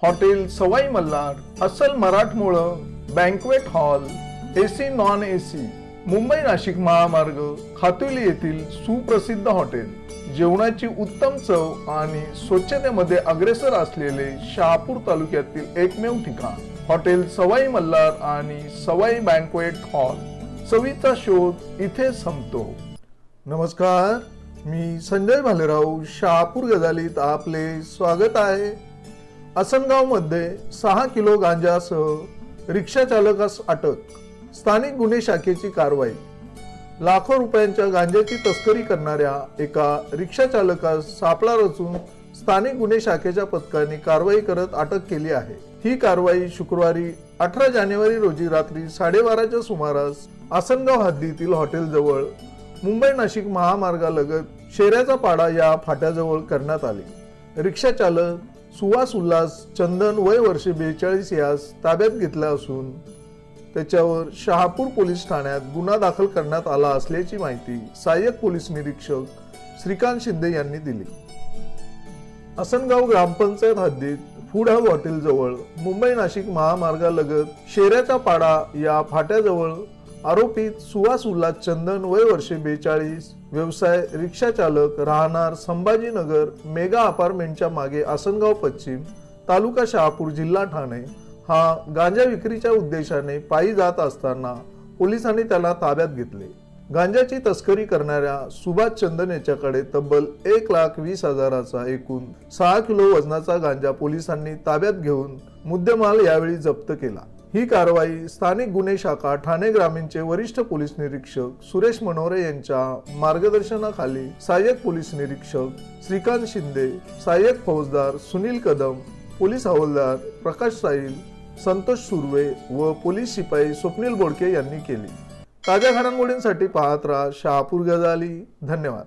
Hotel Sawai Malhar अस्सल मराठमोळं banquet hall AC non AC Mumbai Nashik महामार्ग खातुली येथील सुप्रसिद्ध हॉटेल। जेवणाची उत्तम चव आणि स्वच्छतेमध्ये अग्रेसर असलेले शहापूर तालुक्यातील एकमेव ठिकाण हॉटेल सवाई मल्हार आणि सवाई बँक्वेट हॉल। चवीचा शोध इथे संपतो। नमस्कार, मी संजय भालेराव शहापूर गजालीत आपले स्वागत आहे। असनगाव मध्ये 6 किलो गांजासह रिक्षा चालकास अटक, स्थानिक गुन्हे शाखेची कारवाई। लाखो रुपयांच्या गांजाची तस्करी करणाऱ्या एका रिक्षा चालकास सापळा रचून स्थानिक गुन्हे शाखेच्या पथकाने कारवाई करत अटक केली आहे। ही कारवाई शुक्रवारी 18 जानेवारी रोजी रात्री 12:30च्या सुमारास असनगाव हद्दीतील हॉटेल जवळ मुंबई नाशिक महामार्गालगत शेऱ्याचा पाडा या फाट्याजवळ करण्यात आली। रिक्षा चालक सुहास उल्हास चंदन वय वर्षे 42 यास ताब्यात घेतला असून त्याच्यावर शहापूर पोलीस ठाण्यात गुन्हा दाखल करण्यात आला असल्याची माहिती सहाय्यक पोलीस निरीक्षक श्रीकांत शिंदे यांनी दिली। असनगाव ग्रामपंचायत हद्दीत फूड हब हॉटेल जवळ मुंबई नाशिक महामार्गालगत शेऱ्याचा पाडा या फाट्याजवळ आरोपित सुहास उल्हास चंदन वय वर्षे 42 व्यवसाय रिक्षा चालक राहणार संभाजीनगर मेगा अपार्टमेंटच्या मागे असनगाव पश्चिम तालुका शहापूर जिल्हा ठाणे हा गांजा विक्रीच्या उद्देशाने पायी जात असताना पोलिसांनी त्याला ताब्यात घेतले। गांजाची तस्करी करणाऱ्या सुभाष चंदन याच्याकडे तब्बल 1,20,000चा एकूण 6 किलो वजनाचा गांजा पोलिसांनी ताब्यात घेऊन मुद्देमाल यावेळी जप्त केला। ही कारवाई स्थानिक गुन्हे शाखा ठाणे ग्रामीणचे वरिष्ठ पोलीस निरीक्षक सुरेश मनोरे यांच्या मार्गदर्शनाखाली सहाय्यक पोलीस निरीक्षक श्रीकांत शिंदे, सहाय्यक फौजदार सुनील कदम, पोलीस हवालदार प्रकाश साहिल, संतोष सुर्वे व पोलीस शिपाई स्वप्नील बोडके यांनी केली। ताज्या घडामोडींसाठी पाहत राहा शहापूर गजाली। धन्यवाद।